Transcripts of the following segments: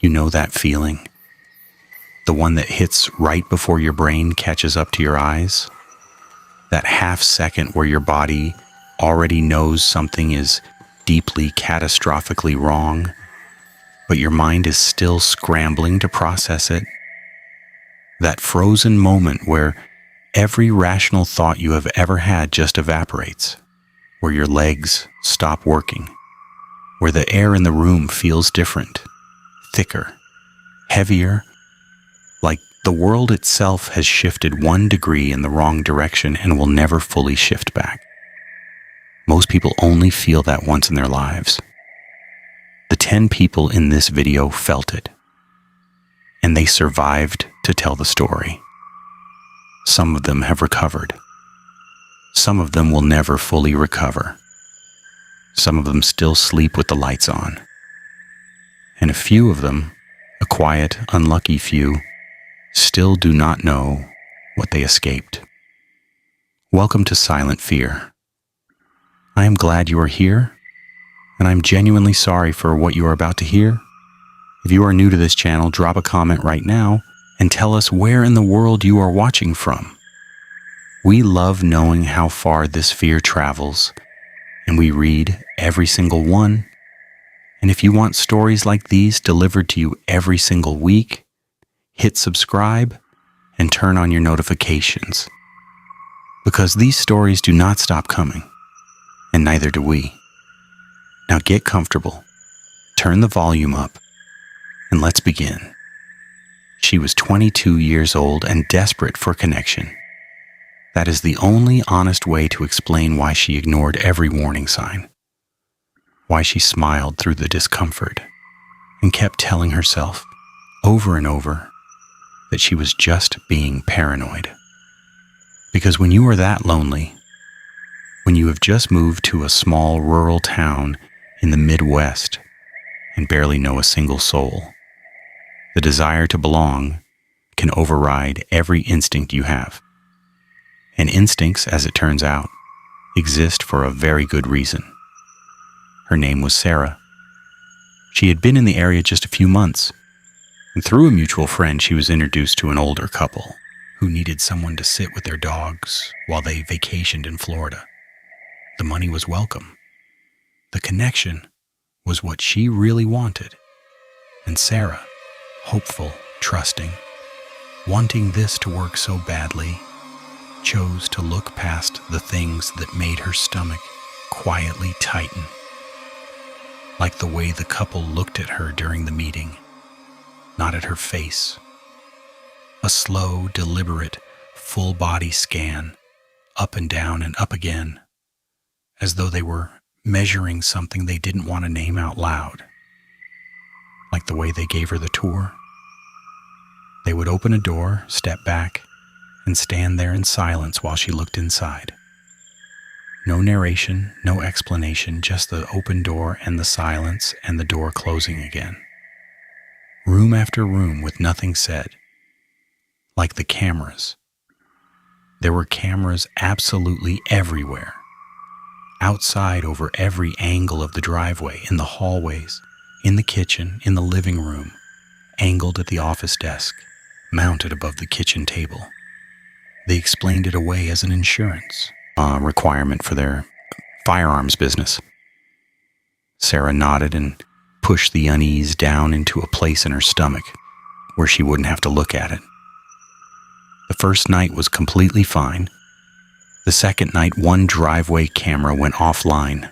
You know that feeling? The one that hits right before your brain catches up to your eyes? That half second where your body already knows something is deeply, catastrophically wrong, but your mind is still scrambling to process it? That frozen moment where every rational thought you have ever had just evaporates, where your legs stop working, where the air in the room feels different, thicker, heavier, like the world itself has shifted 1 degree in the wrong direction and will never fully shift back. Most people only feel that once in their lives. The 10 people in this video felt it, and they survived to tell the story. Some of them have recovered. Some of them will never fully recover. Some of them still sleep with the lights on. And a few of them, a quiet, unlucky few, still do not know what they escaped. Welcome to Silent Fear. I am glad you are here, and I'm genuinely sorry for what you are about to hear. If you are new to this channel, drop a comment right now and tell us where in the world you are watching from. We love knowing how far this fear travels, and we read every single one. And if you want stories like these delivered to you every single week, hit subscribe and turn on your notifications. Because these stories do not stop coming, and neither do we. Now get comfortable, turn the volume up, and let's begin. She was 22 years old and desperate for connection. That is the only honest way to explain why she ignored every warning sign, why she smiled through the discomfort and kept telling herself over and over that she was just being paranoid. Because when you are that lonely, when you have just moved to a small rural town in the Midwest and barely know a single soul, the desire to belong can override every instinct you have. And instincts, as it turns out, exist for a very good reason. Her name was Sarah. She had been in the area just a few months, and through a mutual friend she was introduced to an older couple who needed someone to sit with their dogs while they vacationed in Florida. The money was welcome. The connection was what she really wanted. And Sarah, hopeful, trusting, wanting this to work so badly, chose to look past the things that made her stomach quietly tighten. Like the way the couple looked at her during the meeting, not at her face. A slow, deliberate, full-body scan, up and down and up again, as though they were measuring something they didn't want to name out loud. Like the way they gave her the tour. They would open a door, step back, and stand there in silence while she looked inside. No narration, no explanation, just the open door and the silence and the door closing again. Room after room with nothing said. Like the cameras. There were cameras absolutely everywhere. Outside over every angle of the driveway, in the hallways, in the kitchen, in the living room, angled at the office desk, mounted above the kitchen table. They explained it away as an insurance requirement for their firearms business. Sarah nodded and pushed the unease down into a place in her stomach where she wouldn't have to look at it. The first night was completely fine. The second night, one driveway camera went offline.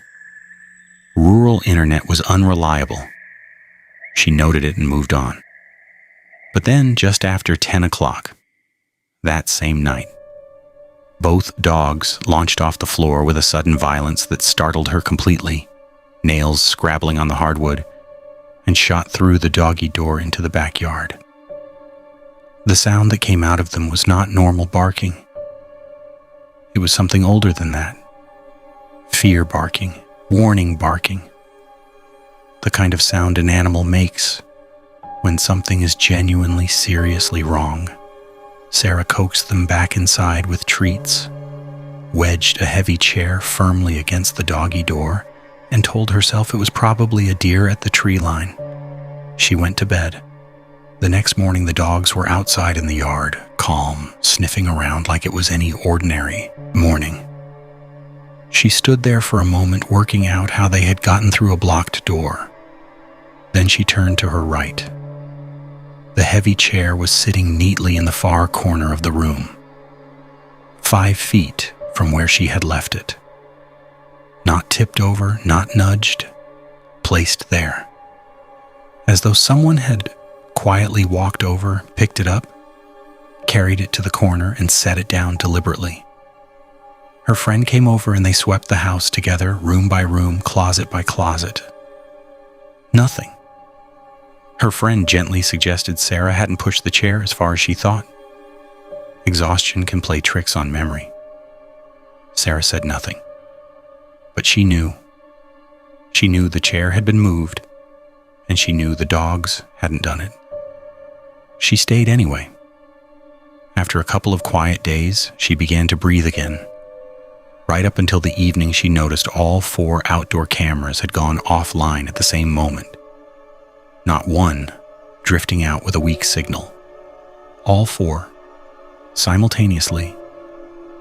Rural internet was unreliable. She noted it and moved on. But then, just after 10 o'clock, that same night, both dogs launched off the floor with a sudden violence that startled her completely, nails scrabbling on the hardwood, and shot through the doggy door into the backyard. The sound that came out of them was not normal barking. It was something older than that. Fear barking, warning barking. The kind of sound an animal makes when something is genuinely, seriously wrong. Sarah coaxed them back inside with treats, wedged a heavy chair firmly against the doggy door, and told herself it was probably a deer at the tree line. She went to bed. The next morning, the dogs were outside in the yard, calm, sniffing around like it was any ordinary morning. She stood there for a moment, working out how they had gotten through a blocked door. Then she turned to her right. The heavy chair was sitting neatly in the far corner of the room, 5 feet from where she had left it. Not tipped over, not nudged, placed there. As though someone had quietly walked over, picked it up, carried it to the corner, and set it down deliberately. Her friend came over and they swept the house together, room by room, closet by closet. Nothing. Her friend gently suggested Sarah hadn't pushed the chair as far as she thought. Exhaustion can play tricks on memory. Sarah said nothing. But she knew. She knew the chair had been moved, and she knew the dogs hadn't done it. She stayed anyway. After a couple of quiet days, she began to breathe again. Right up until the evening, she noticed all 4 outdoor cameras had gone offline at the same moment. Not one drifting out with a weak signal. All 4, simultaneously.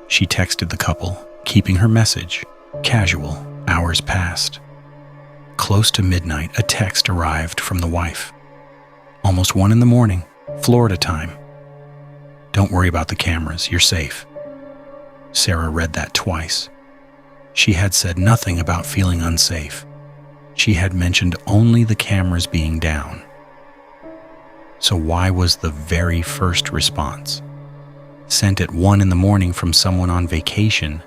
She texted the couple, keeping her message casual. Hours passed. Close to midnight, a text arrived from the wife. Almost 1 a.m, Florida time. Don't worry about the cameras, you're safe. Sarah read that twice. She had said nothing about feeling unsafe. She had mentioned only the cameras being down. So why was the very first response, sent at 1 a.m. from someone on vacation,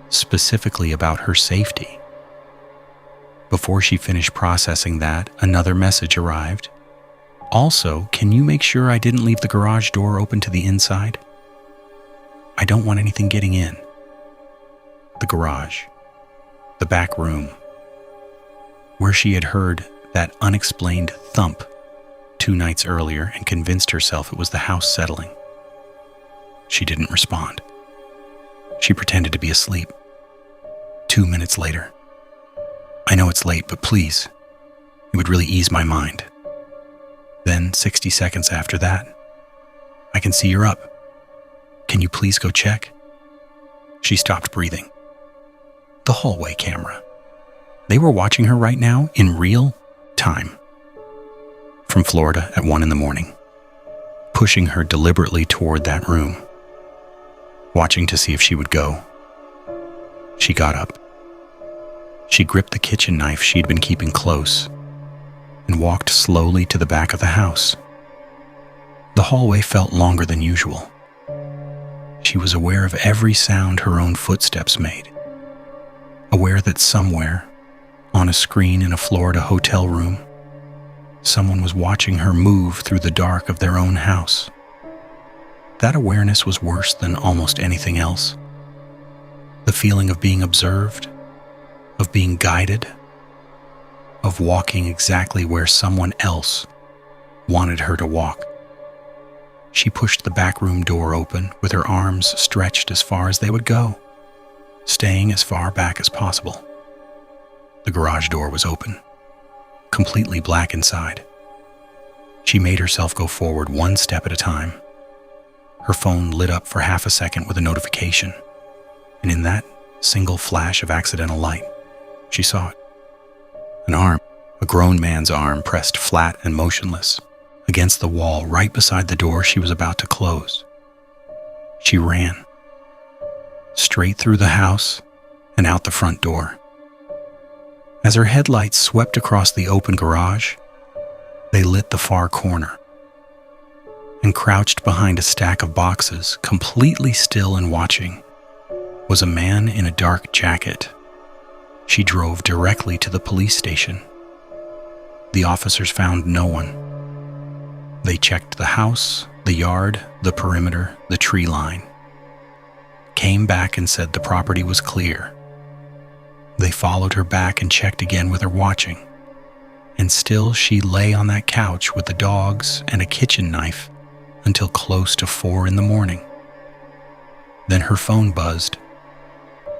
specifically about her safety? Before she finished processing that, another message arrived. Also, can you make sure I didn't leave the garage door open to the inside? I don't want anything getting in. The garage. The back room. Where she had heard that unexplained thump 2 nights earlier and convinced herself it was the house settling. She didn't respond. She pretended to be asleep. 2 minutes later. I know it's late, but please, it would really ease my mind. Then 60 seconds after that, I can see you're up. Can you please go check? She stopped breathing. The hallway camera. They were watching her right now in real time. From Florida at 1 a.m, pushing her deliberately toward that room, watching to see if she would go. She got up. She gripped the kitchen knife she'd been keeping close and walked slowly to the back of the house. The hallway felt longer than usual. She was aware of every sound her own footsteps made, aware that somewhere, on a screen in a Florida hotel room, someone was watching her move through the dark of their own house. That awareness was worse than almost anything else. The feeling of being observed, of being guided, of walking exactly where someone else wanted her to walk. She pushed the back room door open with her arms stretched as far as they would go, staying as far back as possible. The garage door was open, completely black inside. She made herself go forward 1 step at a time. Her phone lit up for half a second with a notification, and in that single flash of accidental light, she saw it. An arm, a grown man's arm, pressed flat and motionless against the wall right beside the door she was about to close. She ran, straight through the house and out the front door. As her headlights swept across the open garage, they lit the far corner. And crouched behind a stack of boxes, completely still and watching, was a man in a dark jacket. She drove directly to the police station. The officers found no one. They checked the house, the yard, the perimeter, the tree line. Came back and said the property was clear. They followed her back and checked again with her watching. And still she lay on that couch with the dogs and a kitchen knife until close to 4 a.m. Then her phone buzzed.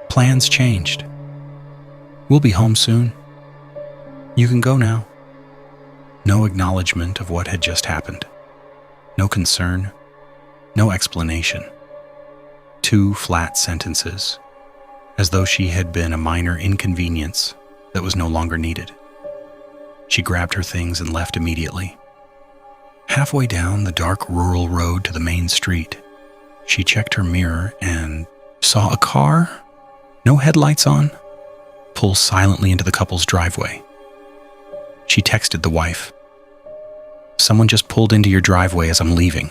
Plans changed. We'll be home soon. You can go now. No acknowledgement of what had just happened. No concern. No explanation. 2 flat sentences, as though she had been a minor inconvenience that was no longer needed. She grabbed her things and left immediately. Halfway down the dark rural road to the main street, she checked her mirror and saw a car, no headlights on, pull silently into the couple's driveway. She texted the wife, "Someone just pulled into your driveway as I'm leaving."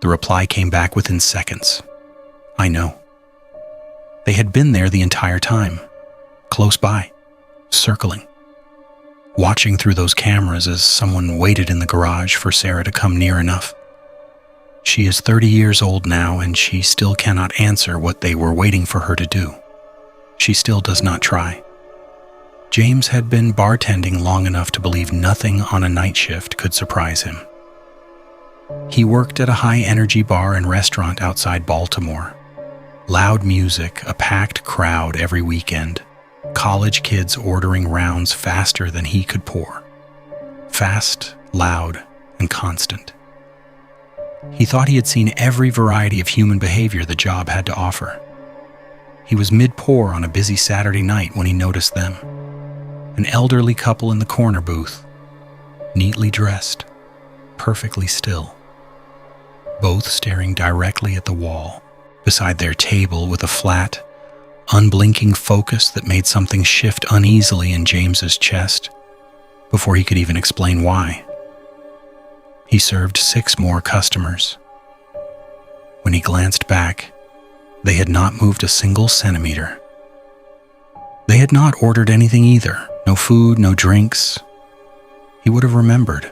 The reply came back within seconds. "I know." They had been there the entire time, close by, circling, watching through those cameras as someone waited in the garage for Sarah to come near enough. She is 30 years old now, and she still cannot answer what they were waiting for her to do. She still does not try. James had been bartending long enough to believe nothing on a night shift could surprise him. He worked at a high-energy bar and restaurant outside Baltimore. Loud music, a packed crowd every weekend, college kids ordering rounds faster than he could pour. Fast, loud, and constant. He thought he had seen every variety of human behavior the job had to offer. He was mid-pour on a busy Saturday night when he noticed them. An elderly couple in the corner booth, neatly dressed, perfectly still, both staring directly at the wall beside their table with a flat, unblinking focus that made something shift uneasily in James's chest before he could even explain why. He served 6 more customers. When he glanced back, they had not moved a single centimeter. They had not ordered anything either. No food, no drinks. He would have remembered.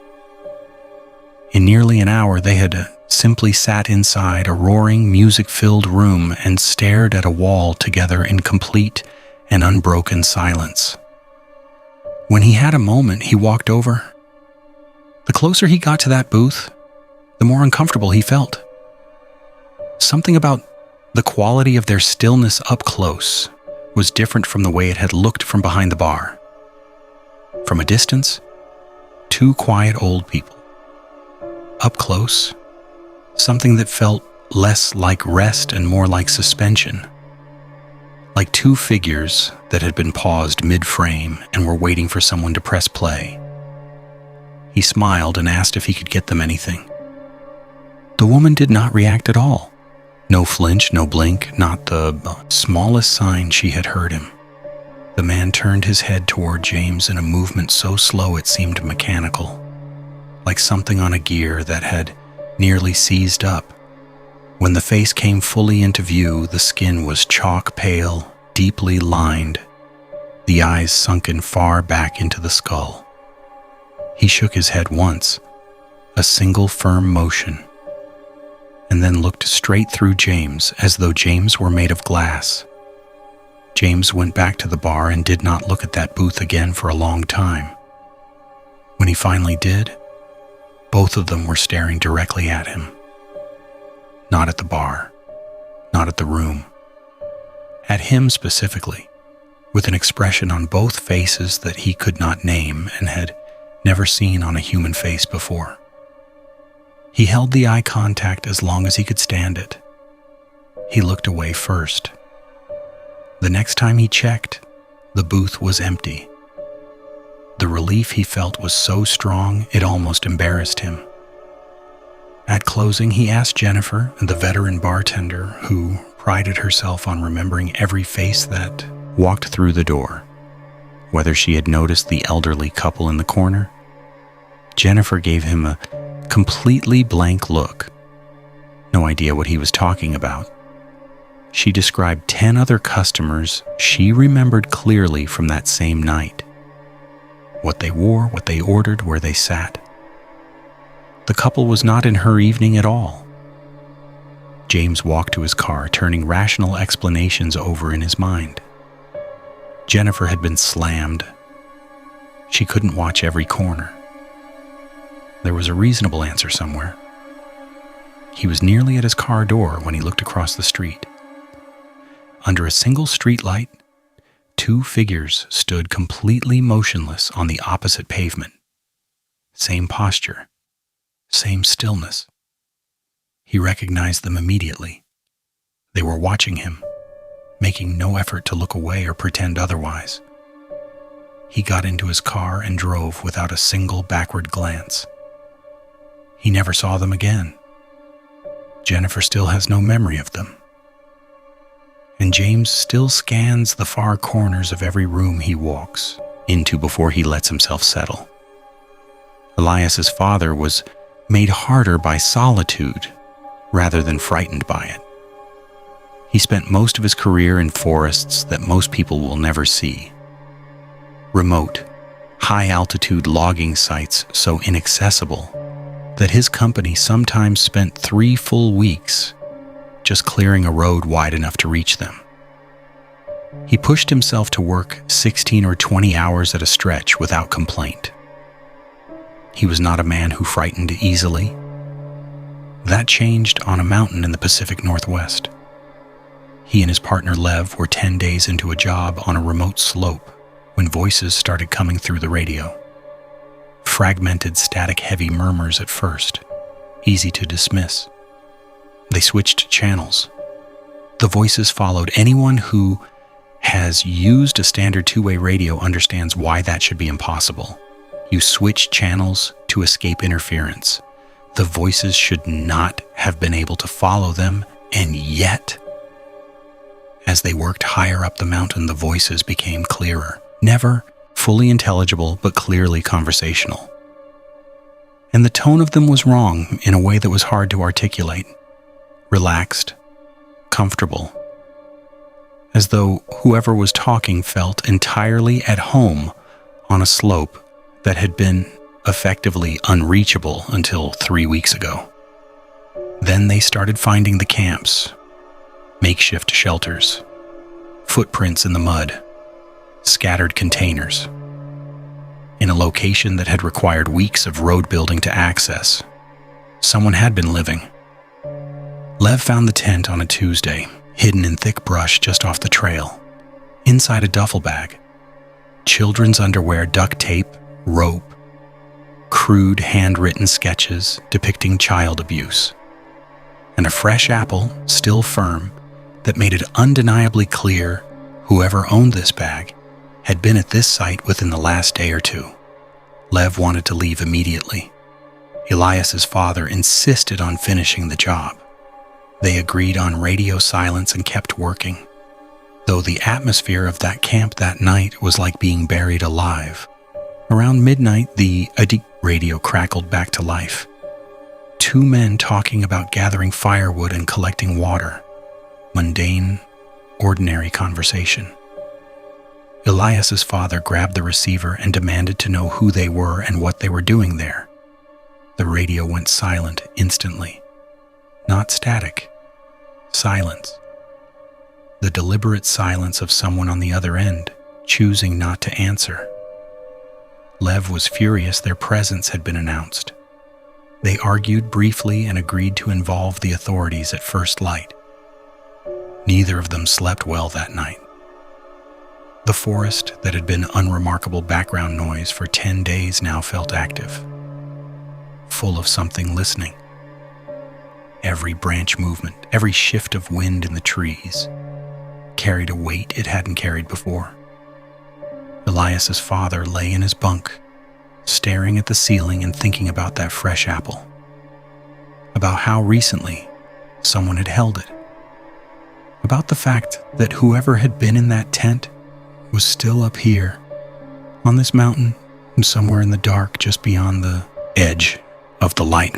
In nearly an hour, they had simply sat inside a roaring, music-filled room and stared at a wall together in complete and unbroken silence. When he had a moment, he walked over. The closer he got to that booth, the more uncomfortable he felt. Something about the quality of their stillness up close was different from the way it had looked from behind the bar. From a distance, 2 quiet old people. Up close, something that felt less like rest and more like suspension. Like 2 figures that had been paused mid-frame and were waiting for someone to press play. He smiled and asked if he could get them anything. The woman did not react at all. No flinch, no blink, not the smallest sign she had heard him. The man turned his head toward James in a movement so slow it seemed mechanical, like something on a gear that had nearly seized up. When the face came fully into view, the skin was chalk pale, deeply lined, the eyes sunken far back into the skull. He shook his head once, a single firm motion, and then looked straight through James as though James were made of glass. James went back to the bar and did not look at that booth again for a long time. When he finally did, both of them were staring directly at him. Not at the bar, not at the room. At him specifically, with an expression on both faces that he could not name and had never seen on a human face before. He held the eye contact as long as he could stand it. He looked away first. The next time he checked, the booth was empty. The relief he felt was so strong it almost embarrassed him. At closing, he asked Jennifer, the veteran bartender who prided herself on remembering every face that walked through the door, whether she had noticed the elderly couple in the corner. Jennifer gave him a completely blank look. No idea what he was talking about. She described 10 other customers she remembered clearly from that same night. What they wore, what they ordered, where they sat. The couple was not in her evening at all. James walked to his car, turning rational explanations over in his mind. Jennifer had been slammed. She couldn't watch every corner. There was a reasonable answer somewhere. He was nearly at his car door when he looked across the street. Under a single streetlight, 2 figures stood completely motionless on the opposite pavement. same posture, same stillness. He recognized them immediately. They were watching him, making no effort to look away or pretend otherwise. He got into his car and drove without a single backward glance. He never saw them again. Jennifer still has no memory of them. And James still scans the far corners of every room he walks into before he lets himself settle. Elias's father was made harder by solitude rather than frightened by it. He spent most of his career in forests that most people will never see. Remote, high-altitude logging sites so inaccessible that his company sometimes spent 3 full weeks just clearing a road wide enough to reach them. He pushed himself to work 16 or 20 hours at a stretch without complaint. He was not a man who frightened easily. That changed on a mountain in the Pacific Northwest. He and his partner Lev were 10 days into a job on a remote slope when voices started coming through the radio. Fragmented, static-heavy murmurs at first, easy to dismiss. They switched channels. The voices followed. Anyone who has used a standard two-way radio understands why that should be impossible. You switch channels to escape interference. The voices should not have been able to follow them, and yet, as they worked higher up the mountain, the voices became clearer. Never fully intelligible, but clearly conversational. And the tone of them was wrong in a way that was hard to articulate. Relaxed, comfortable, as though whoever was talking felt entirely at home on a slope that had been effectively unreachable until 3 weeks ago. Then they started finding the camps, makeshift shelters, footprints in the mud, scattered containers. In a location that had required weeks of road building to access, someone had been living. Lev found the tent on a Tuesday, hidden in thick brush just off the trail. Inside a duffel bag, children's underwear, duct tape, rope, crude handwritten sketches depicting child abuse, and a fresh apple, still firm, that made it undeniably clear whoever owned this bag had been at this site within the last day or two. Lev wanted to leave immediately. Elias's father insisted on finishing the job. They agreed on radio silence and kept working, though the atmosphere of that camp that night was like being buried alive. Around midnight, the Adik radio crackled back to life. 2 men talking about gathering firewood and collecting water. Mundane, ordinary conversation. Elias's father grabbed the receiver and demanded to know who they were and what they were doing there. The radio went silent instantly. Not static. Silence. The deliberate silence of someone on the other end, choosing not to answer. Lev was furious their presence had been announced. They argued briefly and agreed to involve the authorities at first light. Neither of them slept well that night. The forest that had been unremarkable background noise for 10 days now felt active, full of something listening. Every branch movement, every shift of wind in the trees, carried a weight it hadn't carried before. Elias's father lay in his bunk, staring at the ceiling and thinking about that fresh apple, about how recently someone had held it, about the fact that whoever had been in that tent was still up here, on this mountain, and somewhere in the dark just beyond the edge of the light.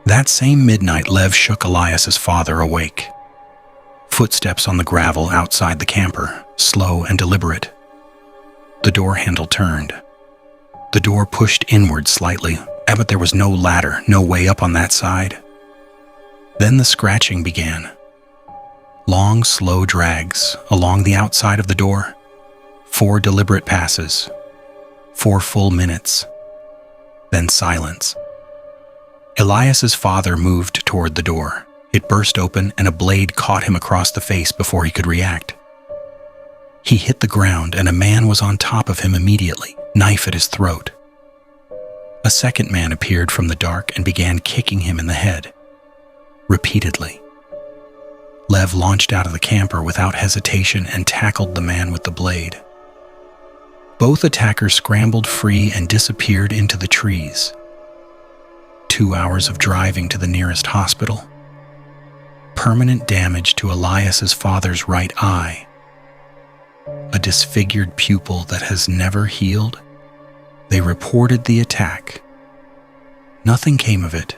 That same midnight, Lev shook Elias's father awake. Footsteps on the gravel outside the camper, slow and deliberate. The door handle turned. The door pushed inward slightly, but there was no ladder, no way up on that side. Then the scratching began. Long, slow drags along the outside of the door. 4 deliberate passes. 4 full minutes. Then silence. Elias's father moved toward the door. It burst open and a blade caught him across the face before he could react. He hit the ground and a man was on top of him immediately, knife at his throat. A second man appeared from the dark and began kicking him in the head, repeatedly. Lev launched out of the camper without hesitation and tackled the man with the blade. Both attackers scrambled free and disappeared into the trees. 2 hours of driving to the nearest hospital. Permanent damage to Elias's father's right eye. A disfigured pupil that has never healed. They reported the attack. Nothing came of it.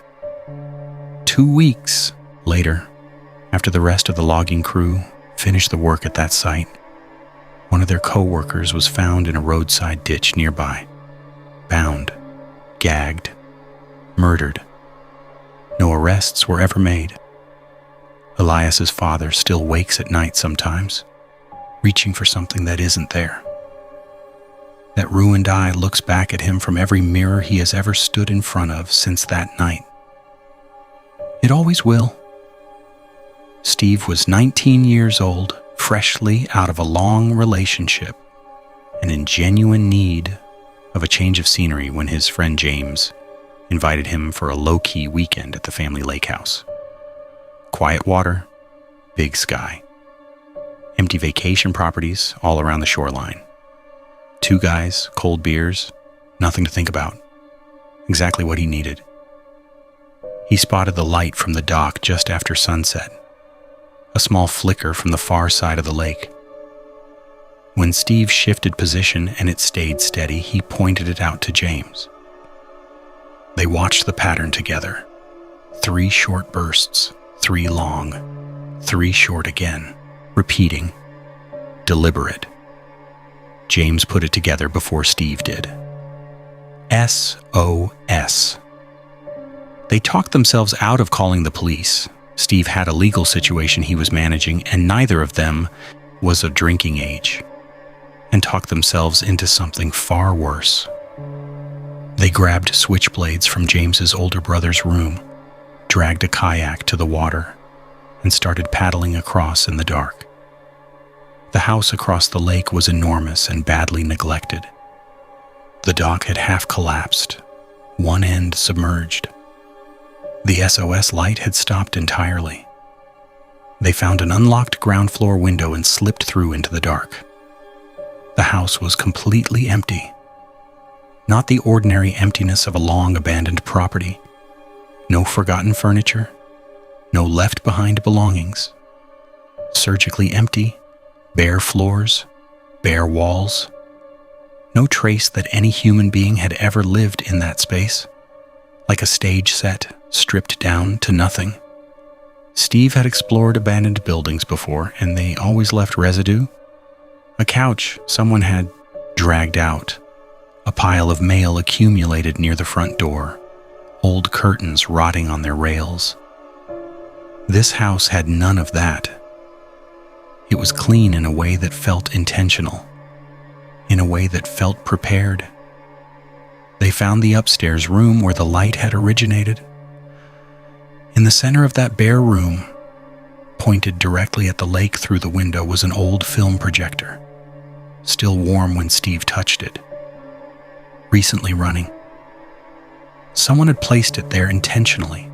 2 weeks later, after the rest of the logging crew finished the work at that site, one of their co-workers was found in a roadside ditch nearby, bound, gagged, murdered. No arrests were ever made. Elias's father still wakes at night sometimes, reaching for something that isn't there. That ruined eye looks back at him from every mirror he has ever stood in front of since that night. It always will. Steve was 19 years old, freshly out of a long relationship, and in genuine need of a change of scenery when his friend James invited him for a low-key weekend at the family lake house. Quiet water, big sky. Empty vacation properties all around the shoreline. 2 guys, cold beers, nothing to think about. Exactly what he needed. He spotted the light from the dock just after sunset. A small flicker from the far side of the lake. When Steve shifted position and it stayed steady, he pointed it out to James. They watched the pattern together. 3 short bursts, 3 long, 3 short again, repeating, deliberate. James put it together before Steve did. SOS. They talked themselves out of calling the police. Steve had a legal situation he was managing, and neither of them was of drinking age, and talked themselves into something far worse. They grabbed switchblades from James's older brother's room, dragged a kayak to the water, and started paddling across in the dark. The house across the lake was enormous and badly neglected. The dock had half collapsed, one end submerged. The SOS light had stopped entirely. They found an unlocked ground floor window and slipped through into the dark. The house was completely empty. Not the ordinary emptiness of a long abandoned property. No forgotten furniture, no left behind belongings. Surgically empty, bare floors, bare walls. No trace that any human being had ever lived in that space. Like a stage set, stripped down to nothing. Steve had explored abandoned buildings before, and they always left residue. A couch someone had dragged out. A pile of mail accumulated near the front door. Old curtains rotting on their rails. This house had none of that. It was clean in a way that felt intentional, in a way that felt prepared. They found the upstairs room where the light had originated. In the center of that bare room, pointed directly at the lake through the window, was an old film projector, still warm when Steve touched it. Recently running. Someone had placed it there intentionally,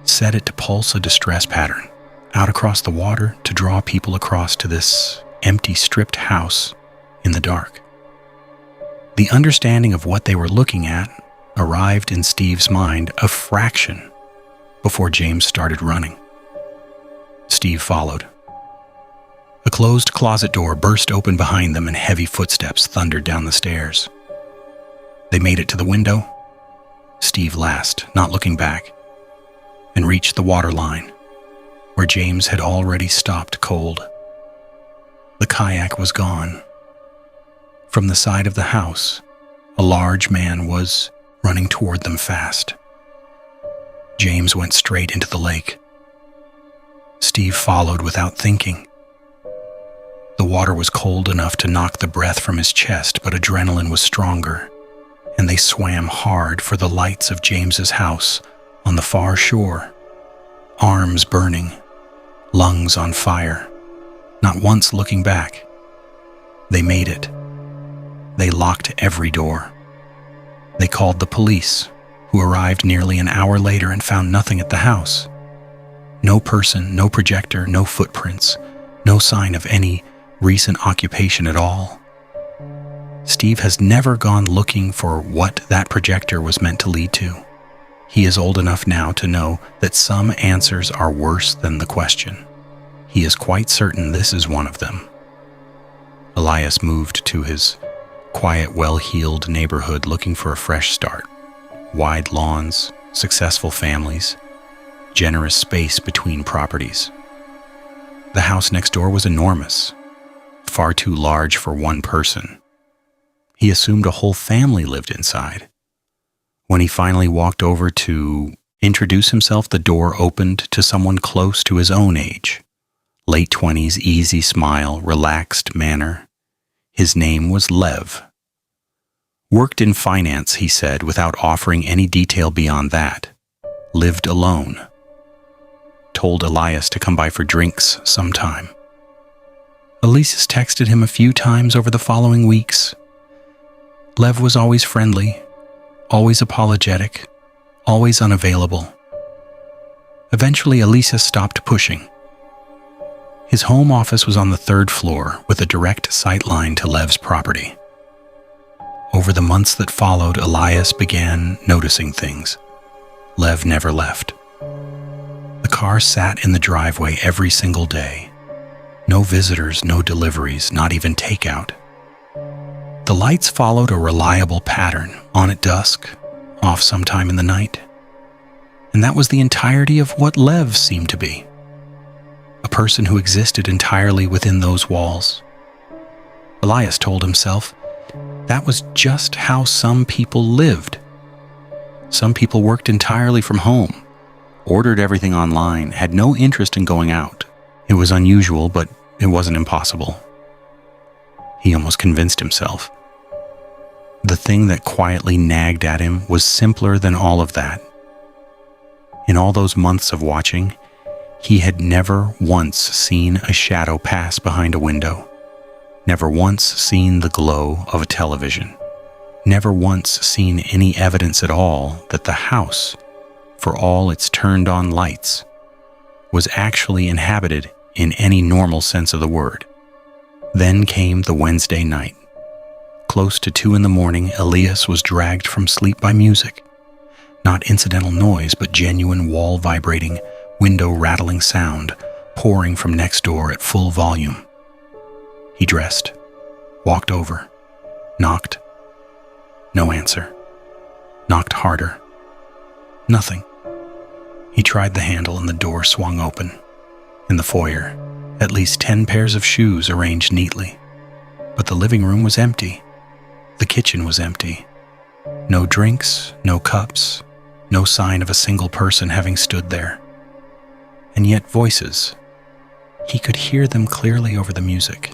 set it to pulse a distress pattern, out across the water to draw people across to this empty, stripped house in the dark. The understanding of what they were looking at arrived in Steve's mind a fraction before James started running. Steve followed. A closed closet door burst open behind them and heavy footsteps thundered down the stairs. They made it to the window, Steve last, not looking back, and reached the water line, where James had already stopped cold. The kayak was gone. From the side of the house, a large man was running toward them fast. James went straight into the lake. Steve followed without thinking. The water was cold enough to knock the breath from his chest, but adrenaline was stronger, and they swam hard for the lights of James's house on the far shore, arms burning, lungs on fire, not once looking back. They made it. They locked every door. They called the police, who arrived nearly an hour later and found nothing at the house. No person, no projector, no footprints, no sign of any recent occupation at all. Steve has never gone looking for what that projector was meant to lead to. He is old enough now to know that some answers are worse than the question. He is quite certain this is one of them. Elias moved to his quiet, well-heeled neighborhood looking for a fresh start. Wide lawns, successful families, generous space between properties. The house next door was enormous, far too large for one person. He assumed a whole family lived inside. When he finally walked over to introduce himself, the door opened to someone close to his own age. Late 20s, easy smile, relaxed manner. His name was Lev. Worked in finance, he said, without offering any detail beyond that. Lived alone. Told Elias to come by for drinks sometime. Elias texted him a few times over the following weeks. Lev was always friendly, always apologetic, always unavailable. Eventually, Elias stopped pushing. His home office was on the 3rd floor with a direct sight line to Lev's property. Over the months that followed, Elias began noticing things. Lev never left. The car sat in the driveway every single day. No visitors, no deliveries, not even takeout. The lights followed a reliable pattern, on at dusk, off sometime in the night. And that was the entirety of what Lev seemed to be. A person who existed entirely within those walls. Elias told himself that was just how some people lived. Some people worked entirely from home, ordered everything online, had no interest in going out. It was unusual, but it wasn't impossible. He almost convinced himself. The thing that quietly nagged at him was simpler than all of that. In all those months of watching, he had never once seen a shadow pass behind a window, never once seen the glow of a television, never once seen any evidence at all that the house, for all its turned-on lights, was actually inhabited in any normal sense of the word. Then came the Wednesday night. Close to 2 a.m, Elias was dragged from sleep by music. Not incidental noise, but genuine wall-vibrating, window-rattling sound pouring from next door at full volume. He dressed, walked over, knocked. No answer. Knocked harder. Nothing. He tried the handle and the door swung open. In the foyer, at least 10 pairs of shoes arranged neatly. But the living room was empty. The kitchen was empty. No drinks, no cups, no sign of a single person having stood there. And yet voices. He could hear them clearly over the music.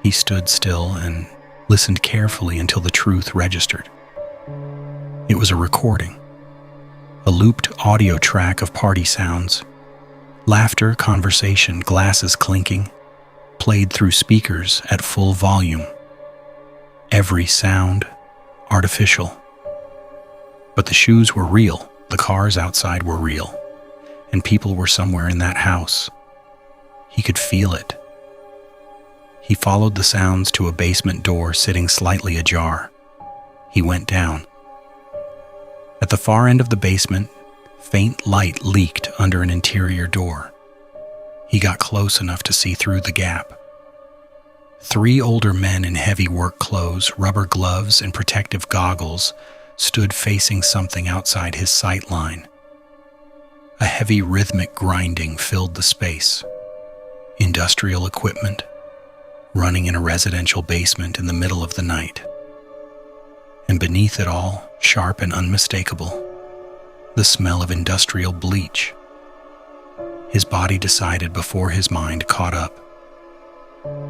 He stood still and listened carefully until the truth registered. It was a recording. A looped audio track of party sounds. Laughter, conversation, glasses clinking, played through speakers at full volume. Every sound artificial. But the shoes were real, the cars outside were real, and people were somewhere in that house. He could feel it. He followed the sounds to a basement door sitting slightly ajar. He went down. At the far end of the basement, faint light leaked under an interior door. He got close enough to see through the gap. 3 older men in heavy work clothes, rubber gloves, and protective goggles stood facing something outside his sight line. A heavy rhythmic grinding filled the space. Industrial equipment, running in a residential basement in the middle of the night. And beneath it all, sharp and unmistakable, the smell of industrial bleach. His body decided before his mind caught up.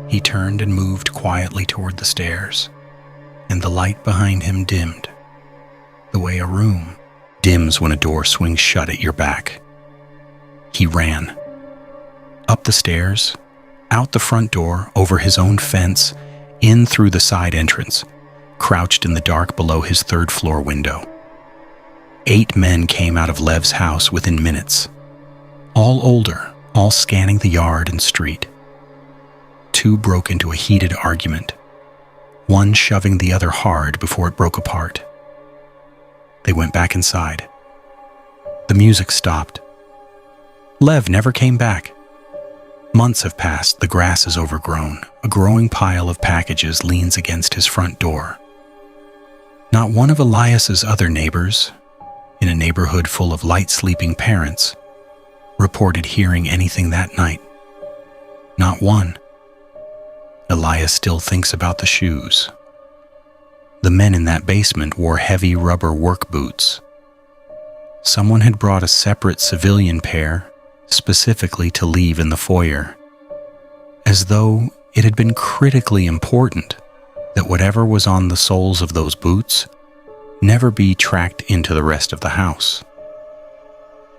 He turned and moved quietly toward the stairs, and the light behind him dimmed, the way a room dims when a door swings shut at your back. He ran. Up the stairs, out the front door, over his own fence, in through the side entrance, crouched in the dark below his third-floor window. 8 men came out of Lev's house within minutes, all older, all scanning the yard and street. 2 broke into a heated argument, one shoving the other hard before it broke apart. They went back inside. The music stopped. Lev never came back. Months have passed, the grass is overgrown. A growing pile of packages leans against his front door. Not one of Elias's other neighbors, in a neighborhood full of light-sleeping parents, reported hearing anything that night. Not one. Elias still thinks about the shoes. The men in that basement wore heavy rubber work boots. Someone had brought a separate civilian pair specifically to leave in the foyer, as though it had been critically important that whatever was on the soles of those boots never be tracked into the rest of the house.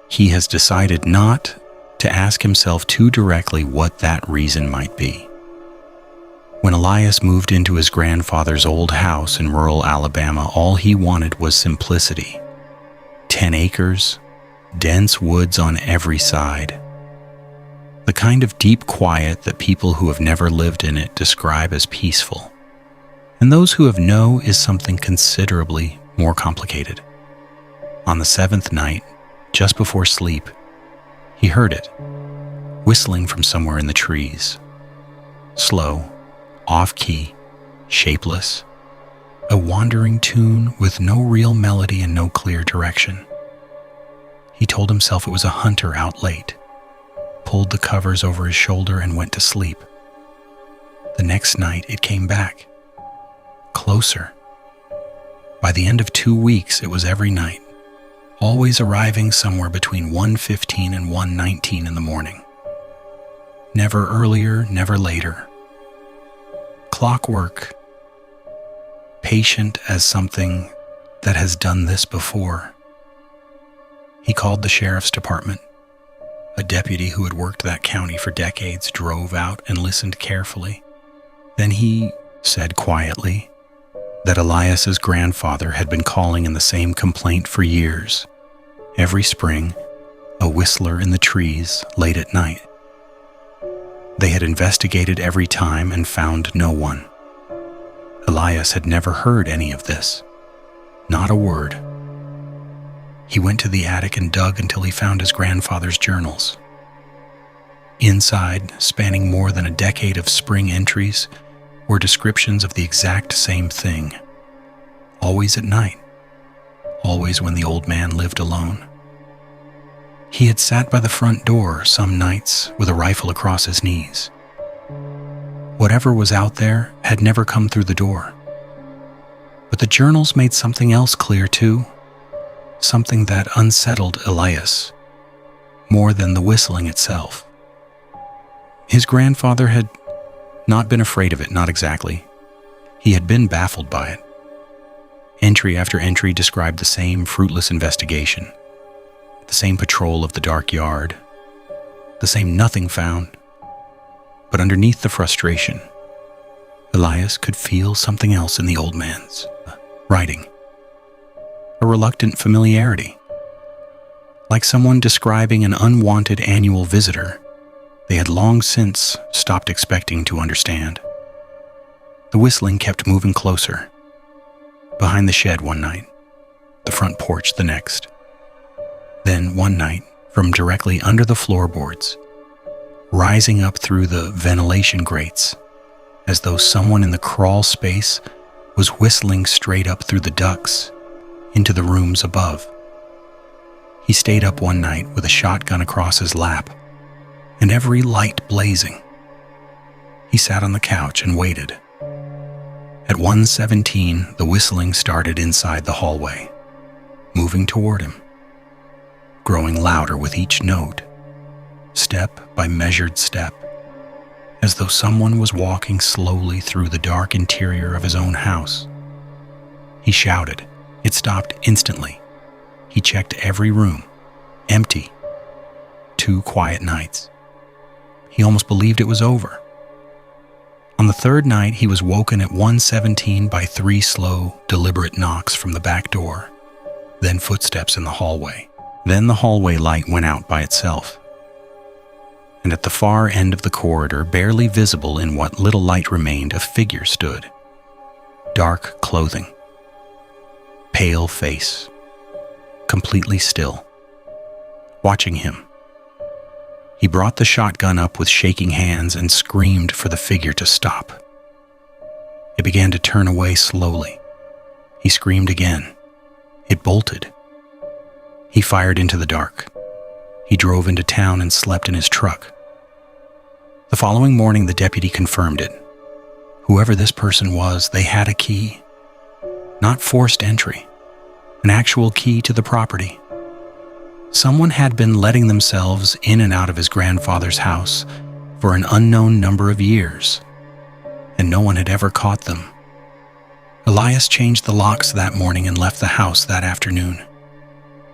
He has decided not to ask himself too directly what that reason might be. When Elias moved into his grandfather's old house in rural Alabama, all he wanted was simplicity. 10 acres, dense woods on every side. The kind of deep quiet that people who have never lived in it describe as peaceful. And those who have know is something considerably more complicated. On the 7th night, just before sleep, he heard it, whistling from somewhere in the trees. Slow, off-key, shapeless, a wandering tune with no real melody and no clear direction. He told himself it was a hunter out late, pulled the covers over his shoulder and went to sleep. The next night it came back, closer. By the end of 2 weeks, it was every night, always arriving somewhere between 1:15 and 1:19 in the morning. Never earlier, never later. Clockwork, patient as something that has done this before. He called the sheriff's department. A deputy who had worked that county for decades drove out and listened carefully. Then he said quietly that Elias's grandfather had been calling in the same complaint for years. Every spring, a whistler in the trees late at night. They had investigated every time and found no one. Elias had never heard any of this. Not a word. He went to the attic and dug until he found his grandfather's journals. Inside, spanning more than a decade of spring entries, were descriptions of the exact same thing. Always at night. Always when the old man lived alone. He had sat by the front door some nights with a rifle across his knees. Whatever was out there had never come through the door. But the journals made something else clear too. Something that unsettled Elias more than the whistling itself. His grandfather had not been afraid of it, not exactly. He had been baffled by it. Entry after entry described the same fruitless investigation, the same patrol of the dark yard, the same nothing found. But underneath the frustration, Elias could feel something else in the old man's writing. A reluctant familiarity. Like someone describing an unwanted annual visitor they had long since stopped expecting to understand. The whistling kept moving closer. Behind the shed one night, the front porch the next. Then one night, from directly under the floorboards, rising up through the ventilation grates, as though someone in the crawl space was whistling straight up through the ducts into the rooms above. He stayed up one night with a shotgun across his lap and every light blazing. He sat on the couch and waited. At 1:17, the whistling started inside the hallway, moving toward him, growing louder with each note, step by measured step, as though someone was walking slowly through the dark interior of his own house. He shouted. It stopped instantly. He checked every room. Empty. 2 quiet nights. He almost believed it was over. On the third night, he was woken at 1:17 by 3 slow, deliberate knocks from the back door, then footsteps in the hallway. Then the hallway light went out by itself. And at the far end of the corridor, barely visible in what little light remained, a figure stood. Dark clothing. Pale face. Completely still. Watching him. He brought the shotgun up with shaking hands and screamed for the figure to stop. It began to turn away slowly. He screamed again. It bolted. He fired into the dark. He drove into town and slept in his truck. The following morning, the deputy confirmed it. Whoever this person was, they had a key. Not forced entry. An actual key to the property. Someone had been letting themselves in and out of his grandfather's house for an unknown number of years, and no one had ever caught them. Elias changed the locks that morning and left the house that afternoon.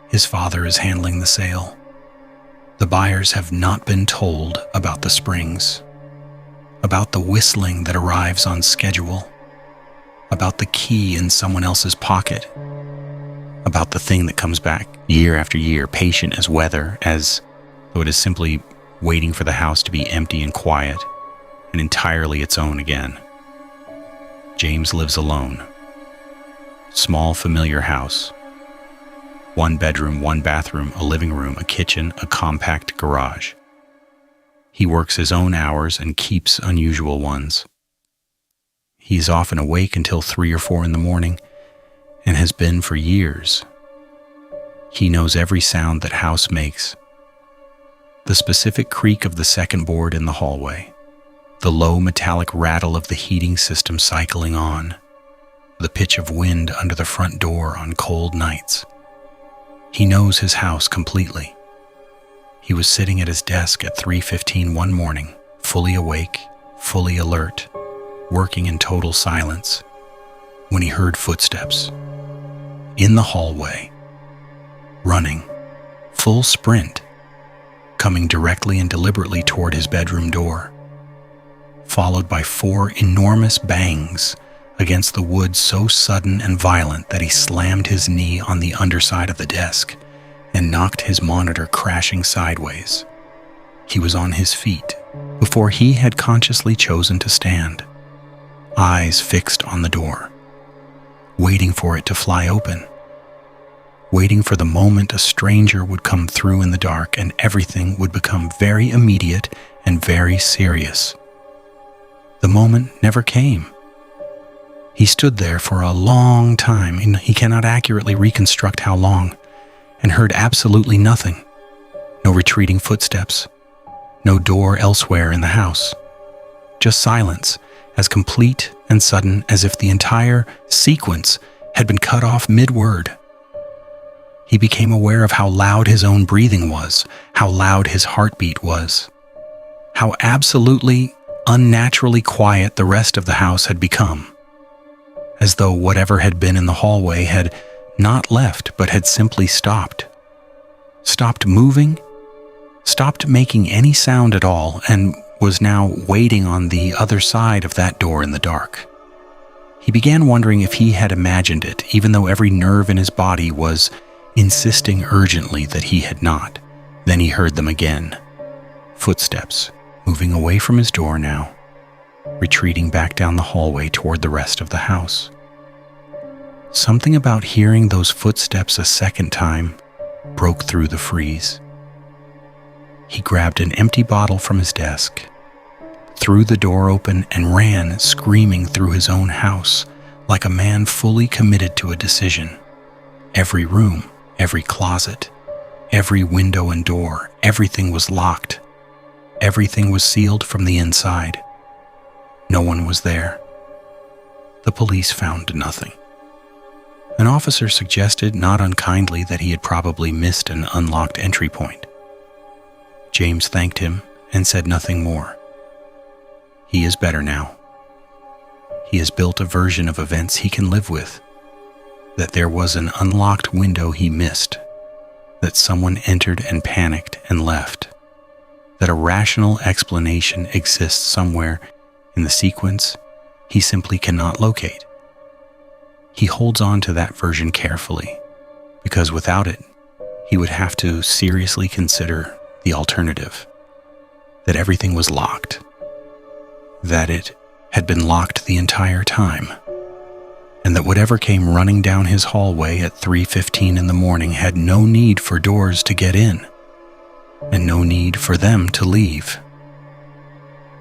His father is handling the sale. The buyers have not been told about the springs, about the whistling that arrives on schedule, about the key in someone else's pocket, about the thing that comes back year after year, patient as weather, as though it is simply waiting for the house to be empty and quiet and entirely its own again. James lives alone. Small, familiar house. 1 bedroom, 1 bathroom, a living room, a kitchen, a compact garage. He works his own hours and keeps unusual ones. He is often awake until 3 or 4 in the morning, and has been for years. He knows every sound that house makes. The specific creak of the second board in the hallway, the low metallic rattle of the heating system cycling on, the pitch of wind under the front door on cold nights. He knows his house completely. He was sitting at his desk at 3:15 one morning, fully awake, fully alert, working in total silence, when he heard footsteps. In the hallway, running, full sprint, coming directly and deliberately toward his bedroom door, followed by 4 enormous bangs against the wood so sudden and violent that he slammed his knee on the underside of the desk and knocked his monitor crashing sideways. He was on his feet before he had consciously chosen to stand, eyes fixed on the door, waiting for it to fly open, waiting for the moment a stranger would come through in the dark and everything would become very immediate and very serious. The moment never came. He stood there for a long time, and he cannot accurately reconstruct how long, and heard absolutely nothing. No retreating footsteps, no door elsewhere in the house. Just silence, as complete and sudden as if the entire sequence had been cut off mid-word. He became aware of how loud his own breathing was, how loud his heartbeat was, how absolutely, unnaturally quiet the rest of the house had become, as though whatever had been in the hallway had not left but had simply stopped. Stopped moving, stopped making any sound at all, and was now waiting on the other side of that door in the dark. He began wondering if he had imagined it, even though every nerve in his body was insisting urgently that he had not. Then he heard them again. Footsteps, moving away from his door now, retreating back down the hallway toward the rest of the house. Something about hearing those footsteps a second time broke through the freeze. He grabbed an empty bottle from his desk, threw the door open, and ran screaming through his own house like a man fully committed to a decision. Every room, every closet, every window and door, everything was locked. Everything was sealed from the inside. No one was there. The police found nothing. An officer suggested, not unkindly, that he had probably missed an unlocked entry point. James thanked him and said nothing more. He is better now. He has built a version of events he can live with. That there was an unlocked window he missed. That someone entered and panicked and left. That a rational explanation exists somewhere in the sequence he simply cannot locate. He holds on to that version carefully, because without it, he would have to seriously consider the alternative, that everything was locked, that it had been locked the entire time, and that whatever came running down his hallway at 3:15 in the morning had no need for doors to get in, and no need for them to leave.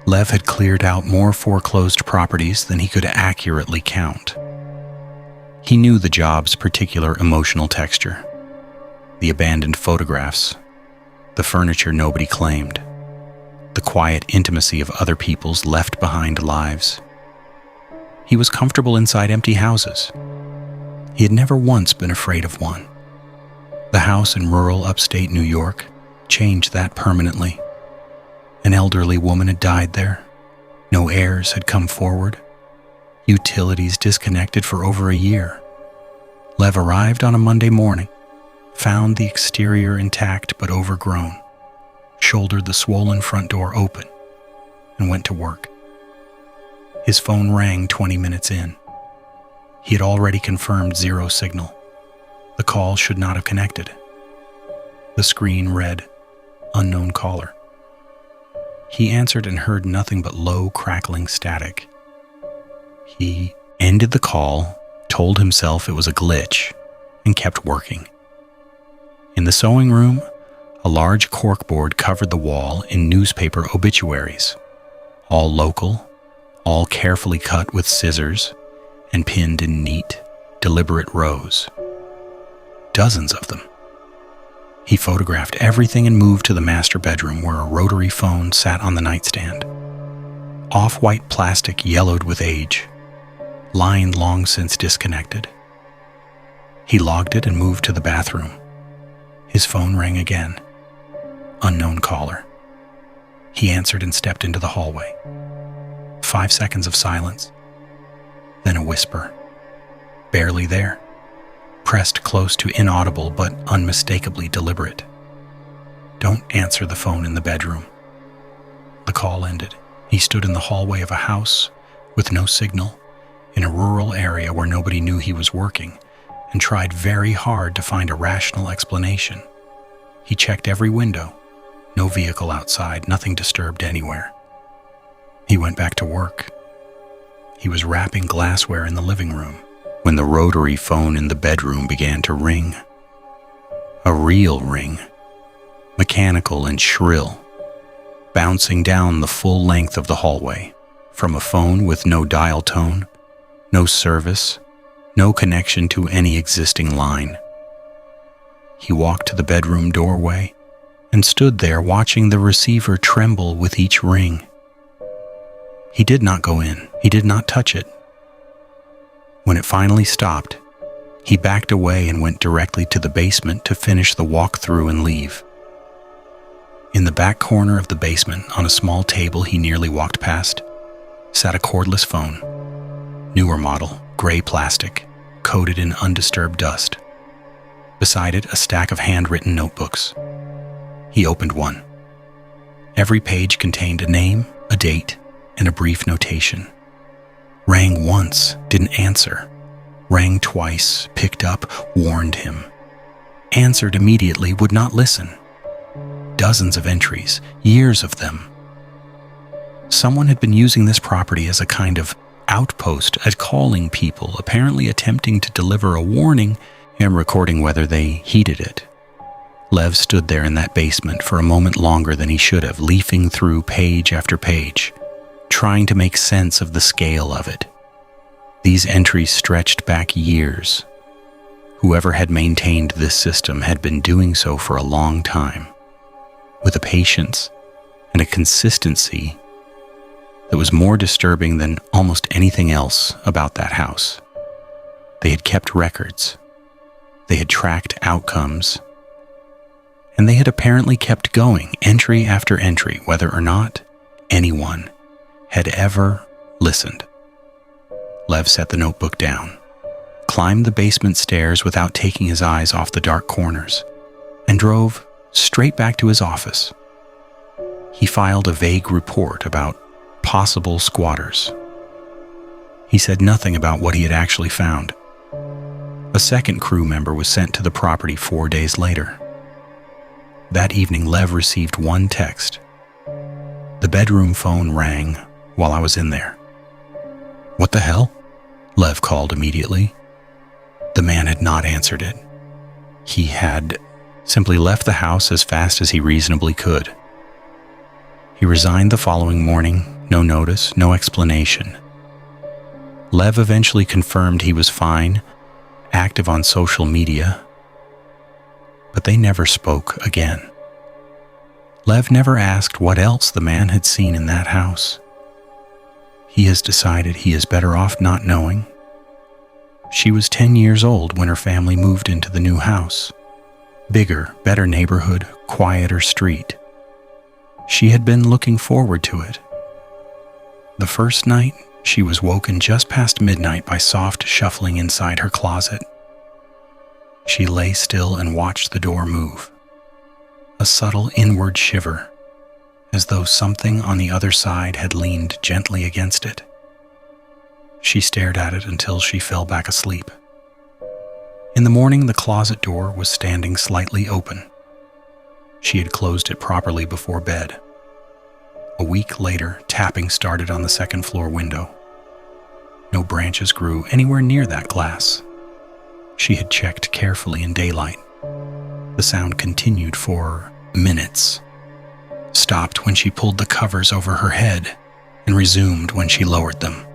Lev had cleared out more foreclosed properties than he could accurately count. He knew the job's particular emotional texture, the abandoned photographs, the furniture nobody claimed, the quiet intimacy of other people's left-behind lives. He was comfortable inside empty houses. He had never once been afraid of one. The house in rural upstate New York changed that permanently. An elderly woman had died there. No heirs had come forward. Utilities disconnected for over a year. Lev arrived on a Monday morning, found the exterior intact but overgrown, shouldered the swollen front door open, and went to work. His phone rang 20 minutes in. He had already confirmed zero signal. The call should not have connected. The screen read, "Unknown caller." He answered and heard nothing but low, crackling static. He ended the call, told himself it was a glitch, and kept working. In the sewing room, a large corkboard covered the wall in newspaper obituaries, all local, all carefully cut with scissors and pinned in neat, deliberate rows. Dozens of them. He photographed everything and moved to the master bedroom where a rotary phone sat on the nightstand. Off-white plastic yellowed with age, line long since disconnected. He logged it and moved to the bathroom. His phone rang again. Unknown caller. He answered and stepped into the hallway. 5 seconds of silence. Then a whisper. Barely there. Pressed close to inaudible but unmistakably deliberate. Don't answer the phone in the bedroom. The call ended. He stood in the hallway of a house with no signal, in a rural area where nobody knew he was working, and tried very hard to find a rational explanation. He checked every window. No vehicle outside, nothing disturbed anywhere. He went back to work. He was wrapping glassware in the living room when the rotary phone in the bedroom began to ring. A real ring, mechanical and shrill, bouncing down the full length of the hallway, from a phone with no dial tone, no service, no connection to any existing line. He walked to the bedroom doorway and stood there watching the receiver tremble with each ring. He did not go in. He did not touch it. When it finally stopped, he backed away and went directly to the basement to finish the walk-through and leave. In the back corner of the basement, on a small table he nearly walked past, sat a cordless phone. Newer model, gray plastic, coated in undisturbed dust. Beside it, a stack of handwritten notebooks. He opened one. Every page contained a name, a date, and a brief notation. Rang once, didn't answer. Rang twice, picked up, warned him. Answered immediately, would not listen. Dozens of entries, years of them. Someone had been using this property as a kind of outpost at calling people, apparently attempting to deliver a warning and recording whether they heeded it. Lev stood there in that basement for a moment longer than he should have, leafing through page after page, trying to make sense of the scale of it. These entries stretched back years. Whoever had maintained this system had been doing so for a long time, with a patience and a consistency that was more disturbing than almost anything else about that house. They had kept records. They had tracked outcomes. And they had apparently kept going, entry after entry, whether or not anyone had ever listened. Lev set the notebook down, climbed the basement stairs without taking his eyes off the dark corners, and drove straight back to his office. He filed a vague report about possible squatters. He said nothing about what he had actually found. A second crew member was sent to the property 4 days later. That evening, Lev received one text. The bedroom phone rang while I was in there. "What the hell?" Lev called immediately. The man had not answered it. He had simply left the house as fast as he reasonably could. He resigned the following morning, no notice, no explanation. Lev eventually confirmed he was fine, active on social media, but they never spoke again. Lev never asked what else the man had seen in that house. He has decided he is better off not knowing. She was 10 years old when her family moved into the new house. Bigger, better neighborhood, quieter street. She had been looking forward to it. The first night, she was woken just past midnight by soft shuffling inside her closet. She lay still and watched the door move. A subtle inward shiver, as though something on the other side had leaned gently against it. She stared at it until she fell back asleep. In the morning, the closet door was standing slightly open. She had closed it properly before bed. A week later, tapping started on the second floor window. No branches grew anywhere near that glass. She had checked carefully in daylight. The sound continued for minutes, stopped when she pulled the covers over her head, and resumed when she lowered them.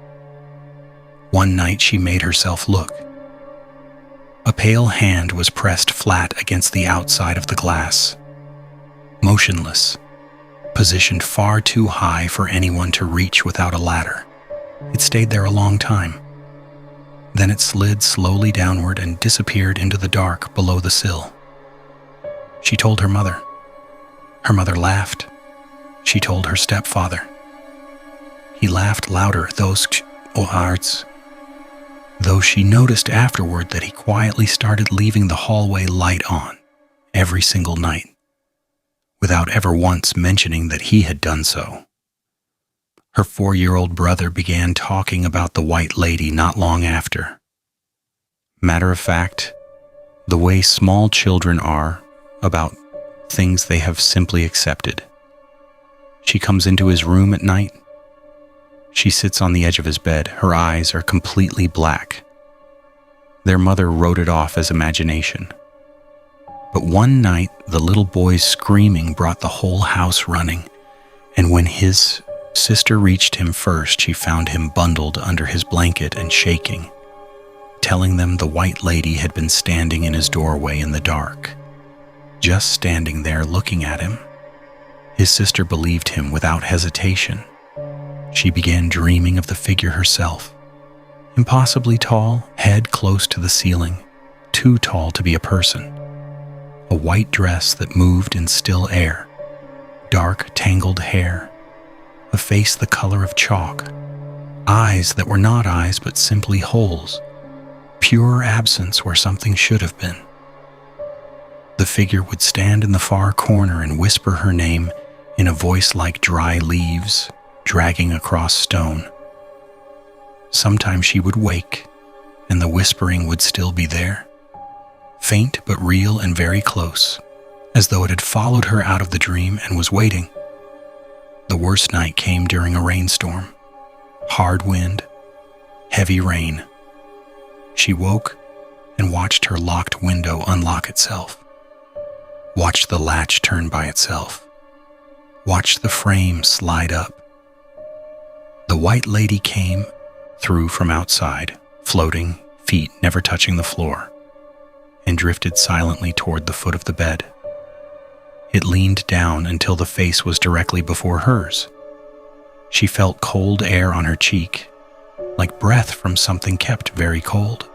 One night she made herself look. A pale hand was pressed flat against the outside of the glass, motionless, positioned far too high for anyone to reach without a ladder. It stayed there a long time. Then it slid slowly downward and disappeared into the dark below the sill. She told her mother. Her mother laughed. She told her stepfather. He laughed louder, though she noticed afterward that he quietly started leaving the hallway light on every single night, without ever once mentioning that he had done so. Her 4-year-old brother began talking about the white lady not long after. Matter of fact, the way small children are about things they have simply accepted. She comes into his room at night. She sits on the edge of his bed. Her eyes are completely black. Their mother wrote it off as imagination. But one night, the little boy's screaming brought the whole house running, and when his sister reached him first, she found him bundled under his blanket and shaking, telling them the white lady had been standing in his doorway in the dark, just standing there looking at him. His sister believed him without hesitation. She began dreaming of the figure herself, impossibly tall, head close to the ceiling, too tall to be a person. A white dress that moved in still air, dark, tangled hair, a face the color of chalk, eyes that were not eyes but simply holes, pure absence where something should have been. The figure would stand in the far corner and whisper her name in a voice like dry leaves dragging across stone. Sometimes she would wake, and the whispering would still be there, faint but real and very close, as though it had followed her out of the dream and was waiting. The worst night came during a rainstorm. Hard wind, heavy rain. She woke and watched her locked window unlock itself, watched the latch turn by itself, watched the frame slide up. The white lady came through from outside, floating, feet never touching the floor, and drifted silently toward the foot of the bed. It leaned down until the face was directly before hers. She felt cold air on her cheek, like breath from something kept very cold.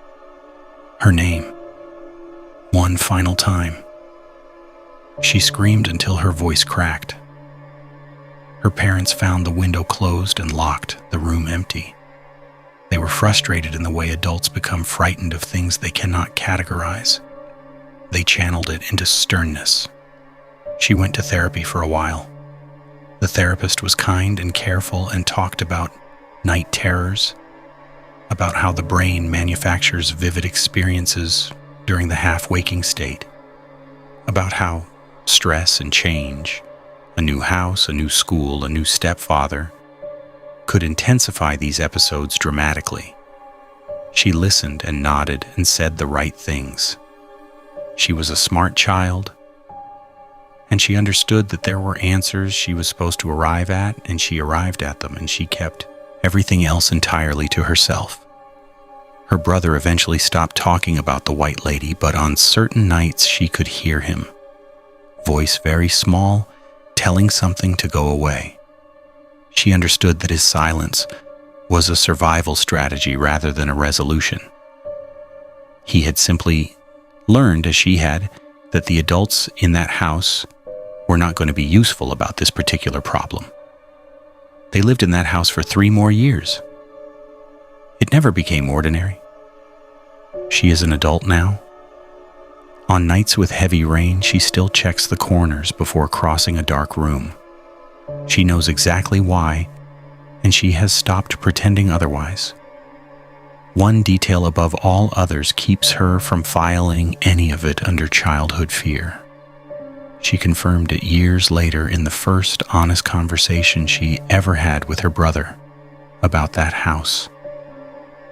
Her name. One final time. She screamed until her voice cracked. Her parents found the window closed and locked, the room empty. They were frustrated in the way adults become frightened of things they cannot categorize. They channeled it into sternness. She went to therapy for a while. The therapist was kind and careful and talked about night terrors, about how the brain manufactures vivid experiences during the half-waking state, about how stress and change, a new house, a new school, a new stepfather, could intensify these episodes dramatically. She listened and nodded and said the right things. She was a smart child, and she understood that there were answers she was supposed to arrive at, and she arrived at them, and she kept everything else entirely to herself. Her brother eventually stopped talking about the White Lady, but on certain nights she could hear him, voice very small, telling something to go away. She understood that his silence was a survival strategy rather than a resolution. He had simply learned, as she had, that the adults in that house were not going to be useful about this particular problem. They lived in that house for 3 more years. It never became ordinary. She is an adult now. On nights with heavy rain, she still checks the corners before crossing a dark room. She knows exactly why, and she has stopped pretending otherwise. One detail above all others keeps her from filing any of it under childhood fear. She confirmed it years later in the first honest conversation she ever had with her brother about that house.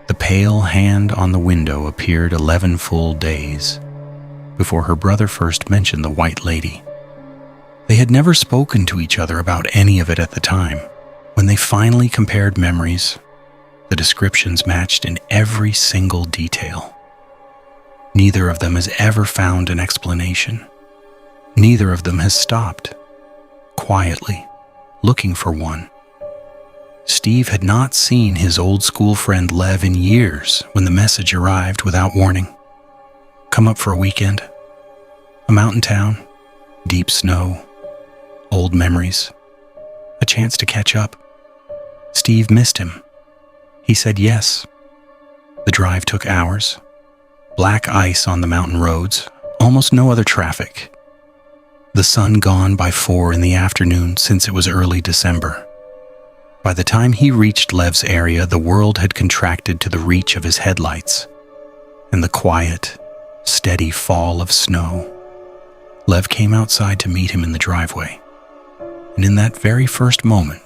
The pale hand on the window appeared 11 full days before her brother first mentioned the White Lady. They had never spoken to each other about any of it at the time. When they finally compared memories, the descriptions matched in every single detail. Neither of them has ever found an explanation. Neither of them has stopped, quietly, looking for one. Steve had not seen his old school friend Lev in years when the message arrived without warning. Come up for a weekend. A mountain town, deep snow, old memories, a chance to catch up. Steve missed him. He said yes. The drive took hours. Black ice on the mountain roads, almost no other traffic. The sun gone by 4 in the afternoon since it was early December. By the time he reached Lev's area, the world had contracted to the reach of his headlights, and the quiet, steady fall of snow. Lev came outside to meet him in the driveway, and in that very first moment,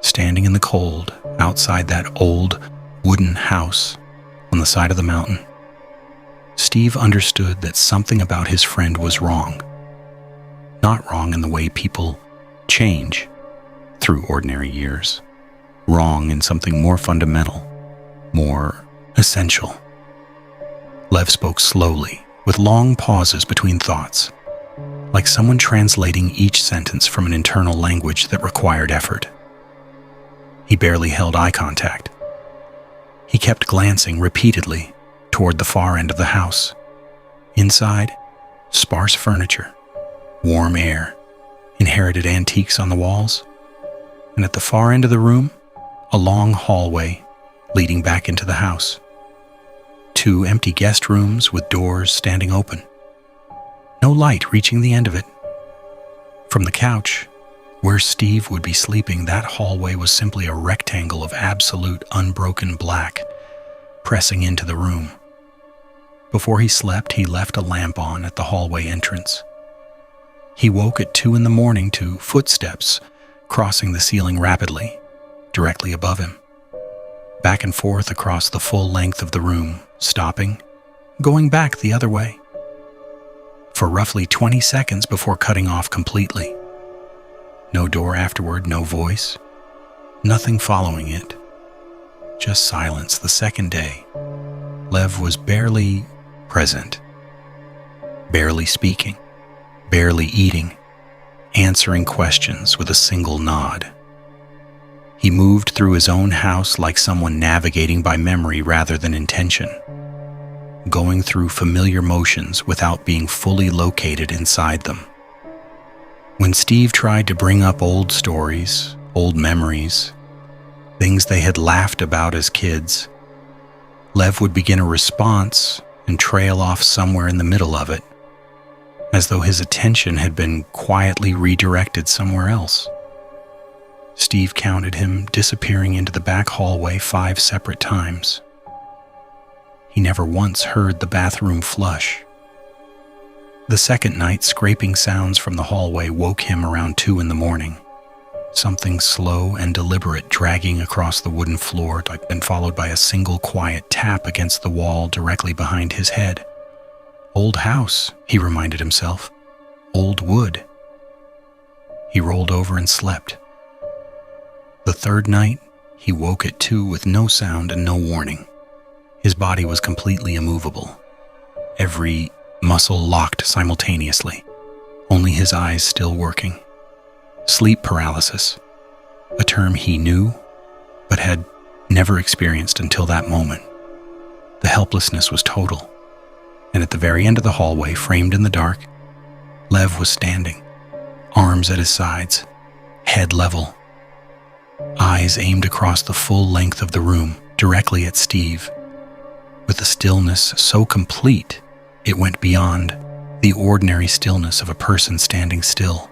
standing in the cold outside that old wooden house on the side of the mountain, Steve understood that something about his friend was wrong. Not wrong in the way people change through ordinary years. Wrong in something more fundamental, more essential. Lev spoke slowly, with long pauses between thoughts, like someone translating each sentence from an internal language that required effort. He barely held eye contact. He kept glancing repeatedly toward the far end of the house. Inside, sparse furniture, warm air, inherited antiques on the walls, and at the far end of the room, a long hallway leading back into the house. 2 empty guest rooms with doors standing open. No light reaching the end of it. From the couch, where Steve would be sleeping, that hallway was simply a rectangle of absolute unbroken black, pressing into the room. Before he slept, he left a lamp on at the hallway entrance. He woke at 2 in the morning to footsteps crossing the ceiling rapidly, directly above him. Back and forth across the full length of the room, stopping, going back the other way. For roughly 20 seconds before cutting off completely. No door afterward, no voice, nothing following it. Just silence. The second day, Lev was barely present, barely speaking, barely eating, answering questions with a single nod. He moved through his own house like someone navigating by memory rather than intention, going through familiar motions without being fully located inside them. When Steve tried to bring up old stories, old memories, things they had laughed about as kids, Lev would begin a response and trail off somewhere in the middle of it, as though his attention had been quietly redirected somewhere else. Steve counted him disappearing into the back hallway 5 separate times. He never once heard the bathroom flush. The second night, scraping sounds from the hallway woke him around 2 in the morning. Something slow and deliberate dragging across the wooden floor, and followed by a single quiet tap against the wall directly behind his head. Old house, he reminded himself. Old wood. He rolled over and slept. The third night, he woke at 2 with no sound and no warning. His body was completely immovable. Every muscle locked simultaneously, only his eyes still working. Sleep paralysis, a term he knew, but had never experienced until that moment. The helplessness was total, and at the very end of the hallway, framed in the dark, Lev was standing, arms at his sides, head level, eyes aimed across the full length of the room, directly at Steve, with a stillness so complete it went beyond the ordinary stillness of a person standing still.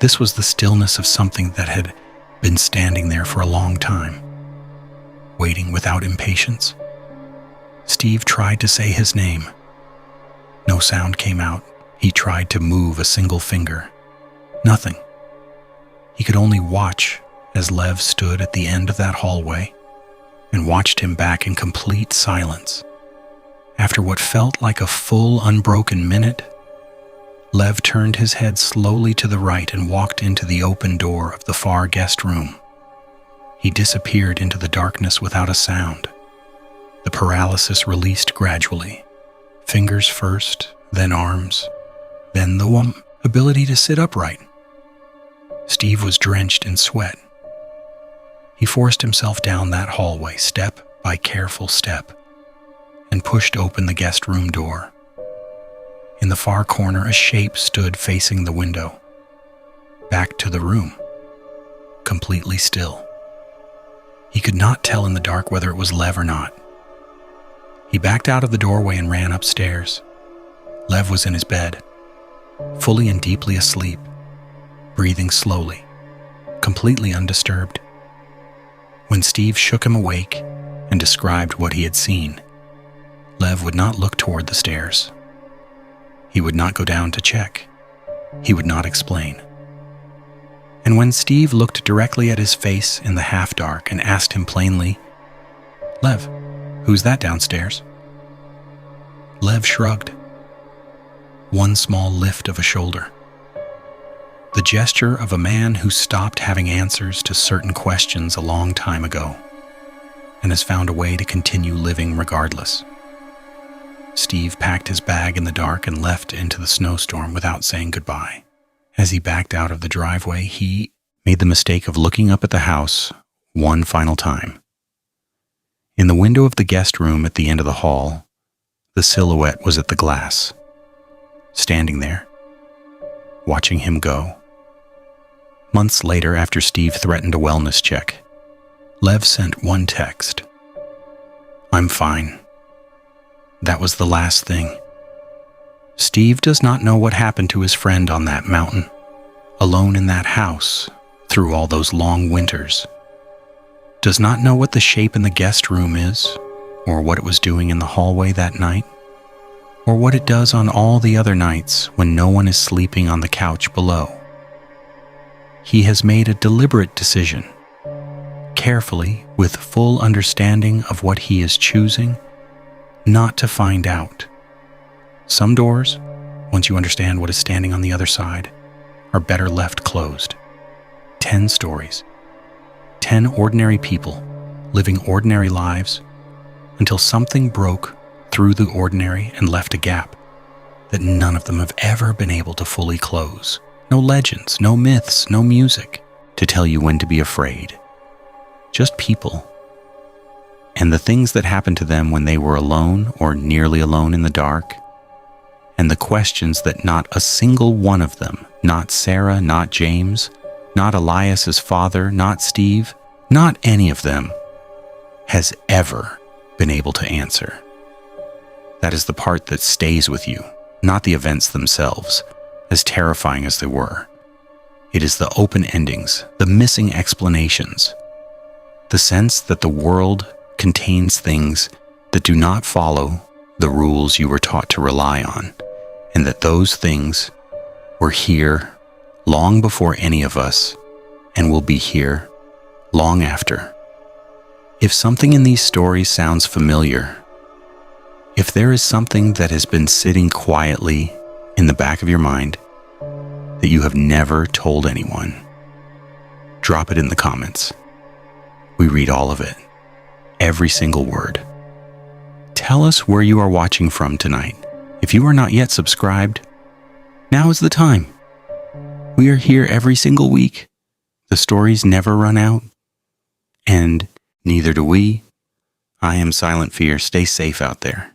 This was the stillness of something that had been standing there for a long time, waiting without impatience. Steve tried to say his name. No sound came out. He tried to move a single finger. Nothing. He could only watch as Lev stood at the end of that hallway and watched him back in complete silence. After what felt like a full, unbroken minute, Lev turned his head slowly to the right and walked into the open door of the far guest room. He disappeared into the darkness without a sound. The paralysis released gradually. Fingers first, then arms, then the ability to sit upright. Steve was drenched in sweat. He forced himself down that hallway, step by careful step, and pushed open the guest room door. In the far corner, a shape stood facing the window. Back to the room, completely still. He could not tell in the dark whether it was Lev or not. He backed out of the doorway and ran upstairs. Lev was in his bed, fully and deeply asleep, breathing slowly, completely undisturbed. When Steve shook him awake and described what he had seen, Lev would not look toward the stairs. He would not go down to check. He would not explain. And when Steve looked directly at his face in the half-dark and asked him plainly, "Lev, who's that downstairs?" Lev shrugged. One small lift of a shoulder. The gesture of a man who stopped having answers to certain questions a long time ago and has found a way to continue living regardless. Steve packed his bag in the dark and left into the snowstorm without saying goodbye. As he backed out of the driveway, he made the mistake of looking up at the house one final time. In the window of the guest room at the end of the hall, the silhouette was at the glass, standing there, watching him go. Months later, after Steve threatened a wellness check, Lev sent one text. "I'm fine." That was the last thing. Steve does not know what happened to his friend on that mountain, alone in that house through all those long winters. Does not know what the shape in the guest room is, or what it was doing in the hallway that night, or what it does on all the other nights when no one is sleeping on the couch below. He has made a deliberate decision, carefully, with full understanding of what he is choosing, not to find out. Some doors, once you understand what is standing on the other side, are better left closed. 10 stories, 10 ordinary people living ordinary lives until something broke through the ordinary and left a gap that none of them have ever been able to fully close. No legends, no myths, no music to tell you when to be afraid. Just people. And the things that happened to them when they were alone or nearly alone in the dark. And the questions that not a single one of them, not Sarah, not James, not Elias's father, not Steve, not any of them, has ever been able to answer. That is the part that stays with you, not the events themselves, as terrifying as they were. It is the open endings, the missing explanations, the sense that the world contains things that do not follow the rules you were taught to rely on, and that those things were here long before any of us and will be here long after. If something in these stories sounds familiar, if there is something that has been sitting quietly in the back of your mind that you have never told anyone, drop it in the comments. We read all of it, every single word. Tell us where you are watching from tonight. If you are not yet subscribed, now is the time. We are here every single week. The stories never run out, and neither do we. I am Silent Fear. Stay safe out there.